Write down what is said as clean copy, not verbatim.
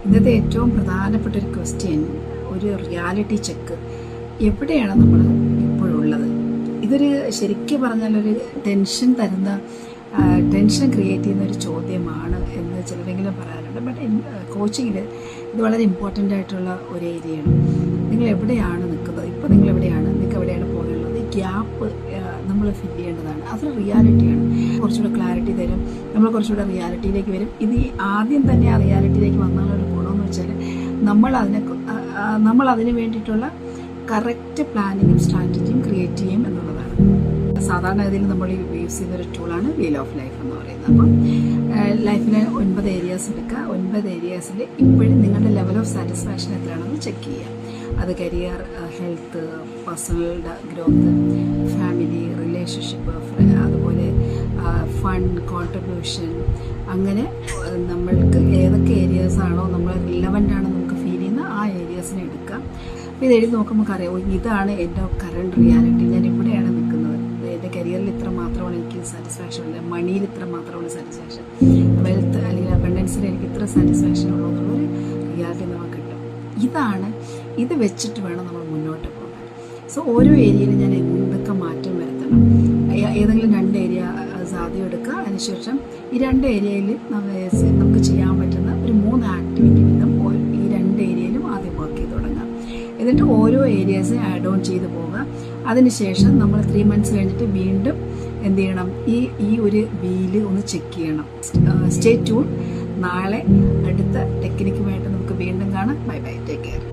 ഇന്നത്തെ ഏറ്റവും പ്രധാനപ്പെട്ട ഒരു ക്വസ്റ്റ്യൻ, ഒരു റിയാലിറ്റി ചെക്ക്. എവിടെയാണ് നമ്മൾ ഇപ്പോഴുള്ളത്? ഇതൊരു ശരിക്കും പറഞ്ഞാൽ ഒരു ടെൻഷൻ ക്രിയേറ്റ് ചെയ്യുന്ന ഒരു ചോദ്യമാണ് എന്ന് ചിലരെങ്കിലും പറയാറുണ്ട്. ബട്ട് കോച്ചിങ്ങിൽ ഇത് വളരെ ഇമ്പോർട്ടൻ്റ് ആയിട്ടുള്ള ഒരു ഏരിയയാണ്. നിങ്ങൾ എവിടെയാണ് നിൽക്കുന്നത്? ഇപ്പോൾ നിങ്ങൾ എവിടെയാണ്? നിങ്ങൾക്ക് എവിടെയാണ് പോയുള്ളത്? ഈ ഗ്യാപ്പ് നമ്മൾ ഫില്ല് ചെയ്യേണ്ടതാണ്. അതൊരു റിയാലിറ്റിയാണ്. കുറച്ചുകൂടെ ക്ലാരിറ്റി തരും, നമ്മൾ കുറച്ചുകൂടെ റിയാലിറ്റിയിലേക്ക് വരും. ഇത് ആദ്യം തന്നെ ആ റിയാലിറ്റിയിലേക്ക് വന്നാലൊരു ഗുണമെന്ന് വെച്ചാൽ നമ്മൾ അതിന് വേണ്ടിയിട്ടുള്ള കറക്റ്റ് പ്ലാനിങ്ങും സ്ട്രാറ്റജിയും ക്രിയേറ്റ് ചെയ്യും എന്നുള്ളതാണ്. സാധാരണഗതിയിൽ നമ്മൾ യൂസ് ചെയ്യുന്നൊരു ടൂളാണ് വീൽ ഓഫ് ലൈഫ് എന്ന് പറയുന്നത്. അപ്പം ലൈഫിലെ 9 ഏരിയാസ് എടുക്കുക. 9 ഏരിയാസിൽ ഇപ്പോഴും നിങ്ങളുടെ ലെവൽ ഓഫ് സാറ്റിസ്ഫാക്ഷൻ എത്രയാണെന്ന് ചെക്ക് ചെയ്യുക. അത് career, health, personal growth, family, relationship, അതുപോലെ ഫൺ, കോൺട്രിബ്യൂഷൻ, അങ്ങനെ നമ്മൾക്ക് ഏതൊക്കെ ഏരിയാസാണോ നമ്മൾ റിലവൻ്റ് ആണ് നമുക്ക് ഫീൽ ചെയ്യുന്ന ആ ഏരിയാസിനെ എടുക്കാം. അപ്പോൾ ഇത് എഴുതി നോക്കുമ്പോൾ അറിയാം, ഇതാണ് എൻ്റെ കറണ്ട് റിയാലിറ്റി. ഞാൻ ഇവിടെയാണ് നിൽക്കുന്നത്. എൻ്റെ കരിയറിൽ ഇത്ര മാത്രമാണ് എനിക്ക് സാറ്റിസ്ഫാക്ഷൻ ഉള്ളത്, മണിയിൽ ഇത്ര മാത്രമാണ് സാറ്റിസ്ഫാക്ഷൻ, വെൽത്ത് അല്ലെങ്കിൽ അബണ്ടൻസിൽ എനിക്ക് ഇത്ര സാറ്റിസ്ഫാക്ഷൻ ഉള്ളൂ എന്നുള്ളൊരു റിയാലിറ്റി നമുക്ക് കിട്ടും. ഇത് വെച്ചിട്ട് വേണം നമ്മൾ മുന്നോട്ട് പോകാൻ. സോ ഓരോ ഏരിയയിലും ഞാൻ എന്തൊക്കെ മാറ്റം വരുത്തണം? ഏതെങ്കിലും 2 ഏരിയ ആദ്യം എടുക്കുക. അതിനുശേഷം ഈ 2 ഏരിയയിൽ നമുക്ക് ചെയ്യാൻ പറ്റുന്ന ഒരു 3 ആക്ടിവിറ്റി വീതം ഈ 2 ഏരിയയിലും ആദ്യം വർക്ക് ചെയ്ത് തുടങ്ങാം. എന്നിട്ട് ഓരോ ഏരിയാസ് ആഡ് ഓൺ ചെയ്ത് പോവുക. അതിനുശേഷം നമ്മൾ 3 months കഴിഞ്ഞിട്ട് വീണ്ടും എന്ത് ചെയ്യണം? ഈ ഒരു വീല് ഒന്ന് ചെക്ക് ചെയ്യണം. Stay tune. നാളെ അടുത്ത ടെക്നിക്കുമായിട്ട് നമുക്ക് വീണ്ടും കാണാം. Bye bye, take care.